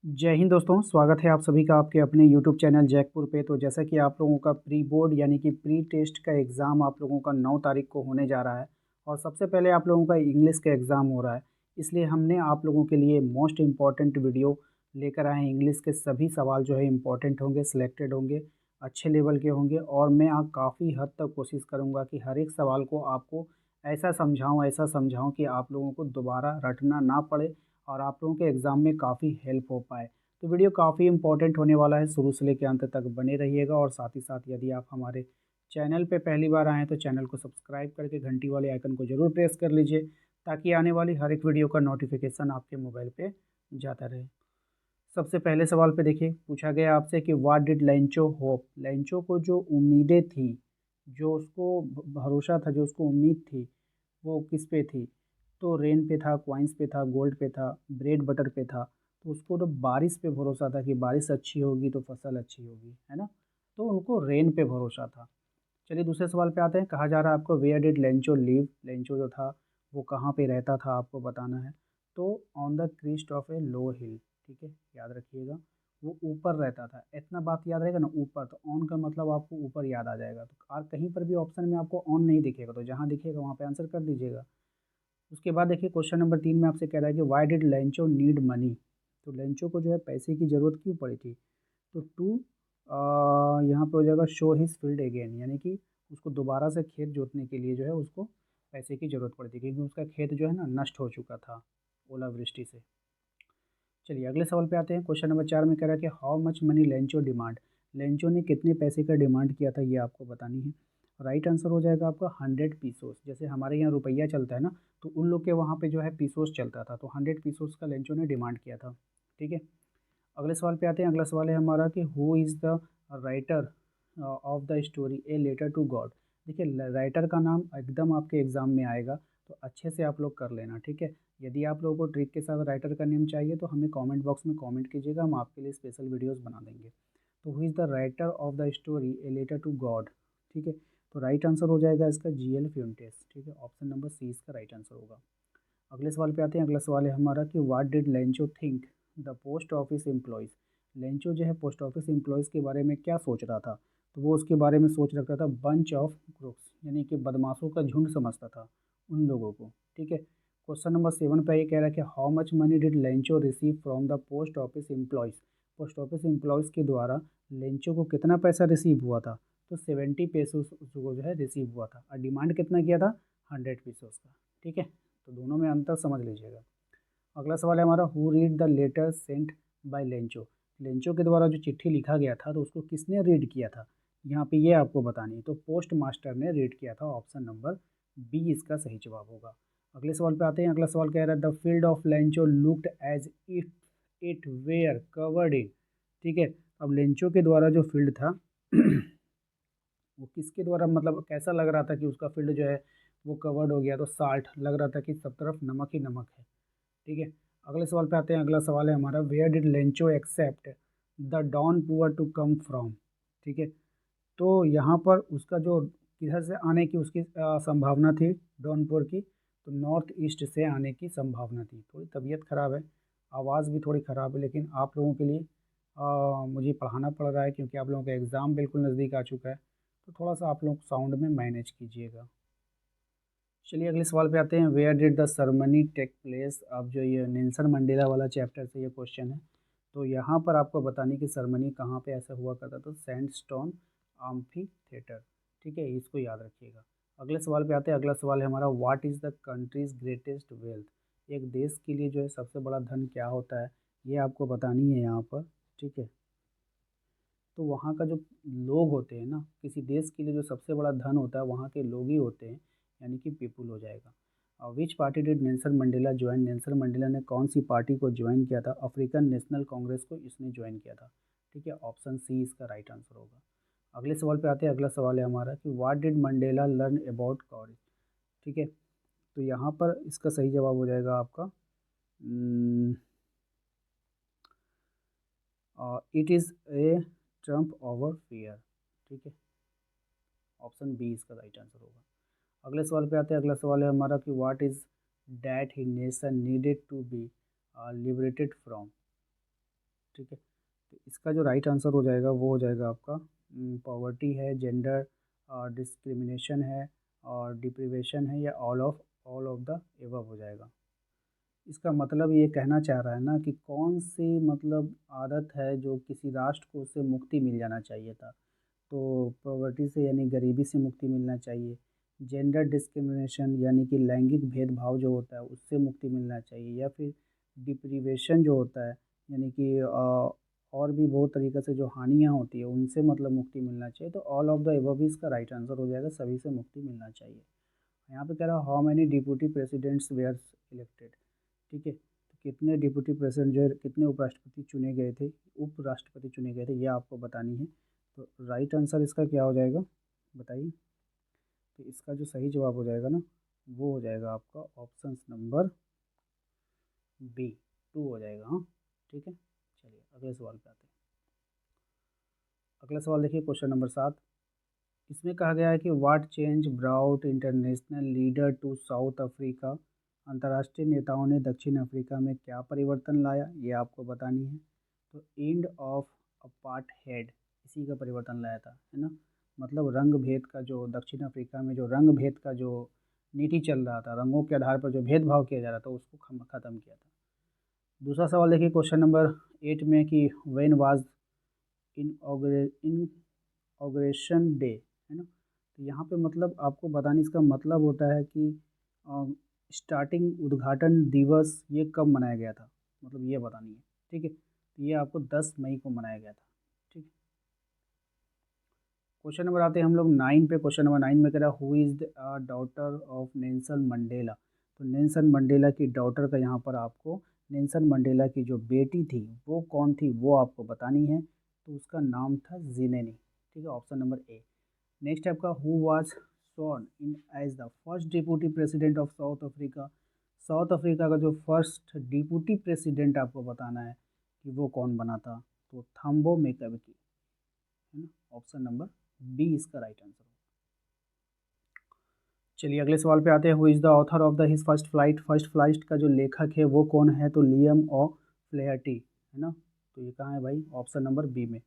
जय हिंद दोस्तों, स्वागत है आप सभी का आपके अपने यूट्यूब चैनल जैकपुर पे। तो जैसा कि आप लोगों का प्री बोर्ड यानी कि प्री टेस्ट का एग्ज़ाम आप लोगों का 9 तारीख को होने जा रहा है और सबसे पहले आप लोगों का इंग्लिश का एग्ज़ाम हो रहा है। इसलिए हमने आप लोगों के लिए मोस्ट इम्पॉर्टेंट वीडियो लेकर आए हैं। इंग्लिश के सभी सवाल जो है इम्पॉर्टेंट होंगे, सिलेक्टेड होंगे, अच्छे लेवल के होंगे और मैं काफ़ी हद तक कोशिश करूँगा कि हर एक सवाल को आपको ऐसा समझाऊँ कि आप लोगों को दोबारा रटना ना पड़े और आप लोगों के एग्ज़ाम में काफ़ी हेल्प हो पाए। तो वीडियो काफ़ी इम्पोर्टेंट होने वाला है, शुरू से लेकर अंत तक बने रहिएगा और साथ ही साथ यदि आप हमारे चैनल पे पहली बार आए हैं तो चैनल को सब्सक्राइब करके घंटी वाले आइकन को ज़रूर प्रेस कर लीजिए ताकि आने वाली हर एक वीडियो का नोटिफिकेशन आपके मोबाइल पे जाता रहे। सबसे पहले सवाल पे देखिए, पूछा गया आपसे कि what did Lencho hope. Lencho को जो उम्मीदें थी, जो उसको भरोसा था, जो उसको उम्मीद थी, वो किस पे थी? तो रेन पे था, क्वाइंस पे था, गोल्ड पे था, ब्रेड बटर पे था। तो उसको तो बारिश पे भरोसा था कि बारिश अच्छी होगी तो फसल अच्छी होगी, है ना? तो उनको रेन पे भरोसा था। चलिए दूसरे सवाल पे आते हैं। कहा जा रहा है आपको where did Lencho live. Lencho जो था वो कहाँ पे रहता था आपको बताना है। तो ऑन द क्रीस्ट ऑफ ए लो हिल, ठीक है, याद रखिएगा। वो ऊपर रहता था, इतना बात याद रहेगा ना, ऊपर। तो ऑन का मतलब आपको ऊपर याद आ जाएगा। तो और कहीं पर भी ऑप्शन में आपको ऑन नहीं दिखेगा तो जहाँ दिखेगा वहाँ पे आंसर कर दीजिएगा। उसके बाद देखिए क्वेश्चन नंबर 3 में आपसे कह रहा है कि why did Lencho need money. तो लेंचो को जो है पैसे की ज़रूरत क्यों पड़ी थी? तो टू यहाँ पे हो जाएगा शो हिज फील्ड अगेन, यानी कि उसको दोबारा से खेत जोतने के लिए जो है उसको पैसे की ज़रूरत पड़ी थी क्योंकि उसका खेत जो है ना नष्ट हो चुका था ओलावृष्टि से। चलिए अगले सवाल पे आते हैं। क्वेश्चन नंबर 4 में कह रहा है कि how much money Lencho demand. Lencho ने कितने पैसे का डिमांड किया था ये आपको बतानी है। राइट आंसर हो जाएगा आपका 100 पीसोस। जैसे हमारे यहाँ रुपया चलता है ना, तो उन लोग के वहाँ पे जो है पीसोस चलता था। तो 100 पीसोस का लेंचो ने डिमांड किया था। ठीक है, अगले सवाल पे आते हैं। अगला सवाल है हमारा कि who is the writer of the story a letter to God. देखिए राइटर का नाम एकदम आपके एग्ज़ाम में आएगा तो अच्छे से आप लोग कर लेना, ठीक है। यदि आप लोगों को ट्रिक के साथ राइटर का नेम चाहिए तो हमें कमेंट बॉक्स में कमेंट कीजिएगा, हम आपके लिए स्पेशल वीडियोस बना देंगे। तो who is the writer of the story a letter to God, ठीक है। तो राइट आंसर हो जाएगा इसका GL फ्यूंटेस, ठीक है। ऑप्शन नंबर सी इसका राइट आंसर होगा। अगले सवाल पे आते हैं। अगला सवाल है हमारा कि what did Lencho think the post office employees. Lencho जो है पोस्ट ऑफिस एम्प्लॉयज़ के बारे में क्या सोच रहा था? तो वो उसके बारे में सोच रखता था बंच ऑफ क्रूक्स, यानी कि बदमाशों का झुंड समझता था उन लोगों को, ठीक है। क्वेश्चन नंबर 7 पे ये कह रहा है कि how much money did Lencho receive from the post office employees. Post office employees के द्वारा लेंचो को कितना पैसा रिसीव हुआ था? तो 70 पैसों उसको जो है रिसीव हुआ था और डिमांड कितना किया था? 100 पीसों का, ठीक है। तो दोनों में अंतर समझ लीजिएगा। अगला सवाल है हमारा who read the letter sent by Lencho. Lencho के द्वारा जो चिट्ठी लिखा गया था तो उसको किसने रीड किया था? यहाँ पे ये आपको बतानी है। तो पोस्ट मास्टर ने रीड किया था। ऑप्शन नंबर बी इसका सही जवाब होगा। अगले सवाल पे आते हैं। अगला सवाल कह रहा है the field of Lencho looked as if it were covered in, ठीक है। अब लेंचो के द्वारा जो फील्ड था वो किसके द्वारा, मतलब कैसा लग रहा था कि उसका फील्ड जो है वो कवर्ड हो गया? तो साल्ट लग रहा था कि सब तरफ नमक ही नमक है, ठीक है। अगले सवाल पे आते हैं। अगला सवाल है हमारा where did Lencho expect the downpour to come from, ठीक है। तो यहाँ पर उसका जो किधर से आने की उसकी संभावना थी डॉनपुर की, तो नॉर्थ ईस्ट से आने की संभावना थी। थोड़ी तबीयत ख़राब है, आवाज़ भी थोड़ी ख़राब है, लेकिन आप लोगों के लिए मुझे पढ़ाना पड़ रहा है क्योंकि आप लोगों का एग्ज़ाम बिल्कुल नज़दीक आ चुका है। तो थोड़ा सा आप लोग साउंड में मैनेज कीजिएगा। चलिए अगले सवाल पे आते हैं। Where did the ceremony take place. अब जो ये नेल्सन मंडेला वाला चैप्टर से ये क्वेश्चन है, तो यहाँ पर आपको बताने की सेरेमनी कहाँ पे ऐसा हुआ करता था? सैंडस्टोन आम्फी थिएटर, ठीक है, इसको याद रखिएगा। अगले सवाल पे आते हैं। अगला सवाल है हमारा what is the countries greatest wealth. एक देश के लिए जो है सबसे बड़ा धन क्या होता है, ये आपको बतानी है यहाँ पर, ठीक है। तो वहाँ का जो लोग होते हैं ना, किसी देश के लिए जो सबसे बड़ा धन होता है वहाँ के लोग ही होते हैं, यानी कि पीपुल हो जाएगा। विच party did Nelson Mandela join. Nelson Mandela ने कौन सी पार्टी को ज्वाइन किया था? अफ्रीकन नेशनल कांग्रेस को इसने ज्वाइन किया था, ठीक है। ऑप्शन सी इसका राइट आंसर होगा। अगले सवाल पे आते हैं। अगला सवाल है हमारा कि what did Mandela learn about courage, ठीक है। तो यहाँ पर इसका सही जवाब हो जाएगा आपका it is a Trump over fear, ठीक है। ऑप्शन बी इसका राइट आंसर होगा। अगले सवाल पे आते हैं। अगला सवाल है हमारा कि what is that the nation needed to be liberated from. ठीक है। तो इसका जो राइट आंसर हो जाएगा वो हो जाएगा आपका पॉवर्टी है, जेंडर डिस्क्रिमिनेशन है और डिप्रीवेशन है, या ऑल ऑफ द एबव हो जाएगा। इसका मतलब ये कहना चाह रहा है ना कि कौन सी मतलब आदत है जो किसी राष्ट्र को उससे मुक्ति मिल जाना चाहिए था। तो पॉवर्टी से यानी गरीबी से मुक्ति मिलना चाहिए, जेंडर डिस्क्रिमिनेशन यानी कि लैंगिक भेदभाव जो होता है उससे मुक्ति मिलना चाहिए, या फिर डिप्रीवेशन जो होता है यानी कि और भी बहुत तरीक़े से जो हानियाँ होती है उनसे मतलब मुक्ति मिलना चाहिए। तो ऑल ऑफ द एबव इसका राइट आंसर हो जाएगा, सभी से मुक्ति मिलना चाहिए। यहाँ पे कह रहा है how many deputy presidents were elected, ठीक है। तो कितने डिप्यूटी प्रेसिडेंट जो है, कितने उपराष्ट्रपति चुने गए थे, उपराष्ट्रपति चुने गए थे, ये आपको बतानी है। तो राइट आंसर इसका क्या हो जाएगा बताइए। तो इसका जो सही जवाब हो जाएगा ना वो हो जाएगा आपका ऑप्शन नंबर बी, 2 हो जाएगा। हाँ ठीक है, चलिए अगले सवाल पे आते हैं। अगला सवाल देखिए, क्वेश्चन नंबर 7। इसमें कहा गया है कि what change brought international leader to South Africa, अंतर्राष्ट्रीय नेताओं ने दक्षिण अफ्रीका में क्या परिवर्तन लाया, ये आपको बतानी है। तो एंड ऑफ अपार्टहेड, इसी का परिवर्तन लाया था, है ना। मतलब रंग भेद का जो दक्षिण अफ्रीका में जो रंग भेद का जो नीति चल रहा था, रंगों के आधार पर जो भेदभाव किया जा रहा था उसको ख़त्म किया था। दूसरा सवाल देखिए क्वेश्चन नंबर 8 में कि व्हेन वाज इनऑग्रेशन डे, है ना। तो यहाँ पे मतलब आपको बताने, इसका मतलब होता है कि स्टार्टिंग उद्घाटन दिवस ये कब मनाया गया था, मतलब ये बतानी है, ठीक है। तो ये आपको 10 मई को मनाया गया था, ठीक है। क्वेश्चन नंबर आते हैं हम लोग 9 पे। क्वेश्चन नंबर 9 में कह रहा है who is the daughter of Nelson Mandela. तो नेल्सन मंडेला की डॉटर का यहाँ पर आपको, नेल्सन मंडेला की जो बेटी थी वो कौन थी वो आपको बतानी है। तो उसका नाम था जिनेनी, ठीक है, ऑप्शन नंबर ए। नेक्स्ट है आपका who was sworn in as the first deputy president of South Africa. South Africa का जो फर्स्ट डिप्यूटी प्रेसिडेंट आपको बताना है कि वो कौन बना था। तो थम्बो मेकअबकी, है ना, ऑप्शन नंबर बी इसका राइट आंसर। चलिए अगले सवाल पे आते हैं। Who is the author of the his first flight. First flight का जो लेखक है वो कौन है। तो लियम ओ फ्लेहर्टी, है ना। तो ये कहाँ है भाई, ऑप्शन नंबर बी में।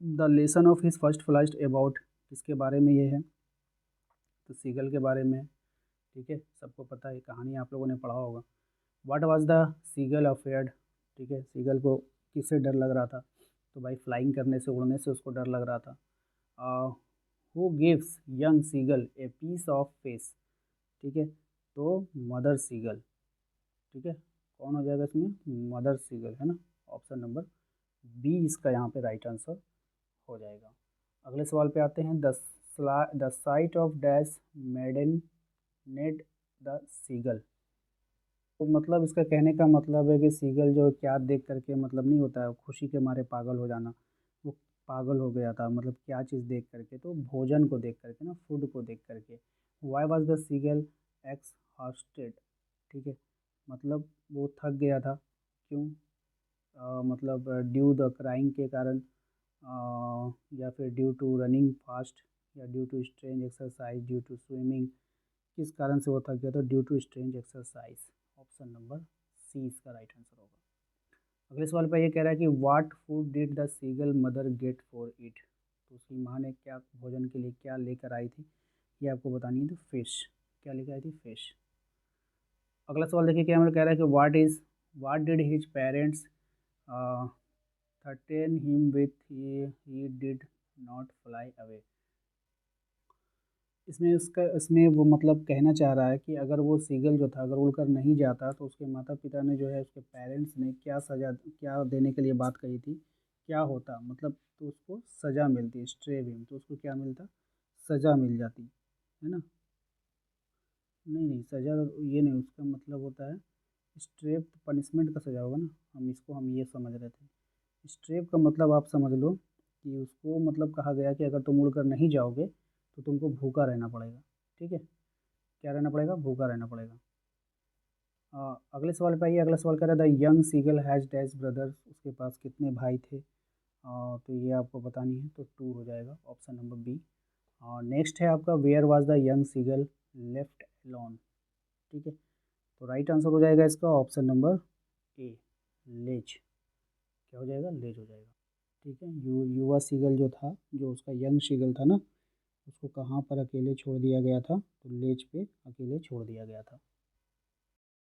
The lesson of his first flight about, किसके बारे में ये है। तो सीगल के बारे में, ठीक है, सबको पता है, कहानी आप लोगों ने पढ़ा होगा। What was the seagull afraid, ठीक है, सीगल को किससे डर लग रहा था। तो भाई फ्लाइंग करने से, उड़ने से उसको डर लग रहा था। Who gives young seagull a piece of fish, ठीक है, तो मदर सीगल, ठीक है, कौन हो जाएगा इसमें, मदर सीगल, है ना, ऑप्शन नंबर बी इसका यहाँ पे राइट आंसर हो जाएगा। अगले सवाल पे आते हैं। The sight of dash maddened the seagull. तो मतलब इसका कहने का मतलब है कि सीगल जो क्या देख करके, मतलब नहीं होता है खुशी के मारे पागल हो जाना, वो पागल हो गया था, मतलब क्या चीज़ देख करके, तो भोजन को देख करके ना, फूड को देख करके। Why was the seagull exhausted, ठीक है, मतलब वो थक गया था, क्यों, मतलब ड्यू द क्राइंग के कारण, या फिर ड्यू टू रनिंग फास्ट, या due to strange exercise, due to swimming, किस कारण से वो थक गया था, due to strange exercise, option number C इसका राइट आंसर होगा। अगले सवाल पर ये कह रहा है कि what food did the seagull mother get for it. तो उसकी माँ ने क्या भोजन के लिए क्या लेकर आई थी, ये आपको बतानी है। तो फिश, क्या लेकर आई थी, फिश। अगला सवाल देखिए क्या हमें कह रहा है कि what did his parents थर्टेन him with he did not fly away. इसमें वो मतलब कहना चाह रहा है कि अगर वो सीगल जो था अगर उड़कर नहीं जाता तो उसके माता पिता ने जो है, उसके पेरेंट्स ने क्या सज़ा, क्या देने के लिए बात कही थी, क्या होता मतलब, तो उसको सज़ा मिलती, स्ट्रे विम, तो उसको क्या मिलता, सज़ा मिल जाती, है ना। नहीं नहीं, सज़ा ये नहीं, उसका मतलब होता है स्ट्रेप, पनिशमेंट का सज़ा होगा ना, हम ये समझ रहे थे। स्ट्रेप का मतलब आप समझ लो कि उसको मतलब कहा गया कि अगर तुम उड़कर नहीं जाओगे तो तुमको भूखा रहना पड़ेगा, ठीक है, क्या रहना पड़ेगा, भूखा रहना पड़ेगा। अगले सवाल पे आइए। अगला सवाल कर रहा था young seagull has dash brothers, उसके पास कितने भाई थे। तो ये आपको बतानी है, तो 2 हो जाएगा, ऑप्शन नंबर बी। नेक्स्ट है आपका where was the young seagull left alone, ठीक है, तो राइट आंसर हो जाएगा इसका ऑप्शन नंबर ए, लेज। क्या हो जाएगा, लेज हो जाएगा। ठीक है, युवा सीगल जो था, जो उसका यंग सीगल था ना, उसको कहाँ पर अकेले छोड़ दिया गया था, तो लेज पे अकेले छोड़ दिया गया था।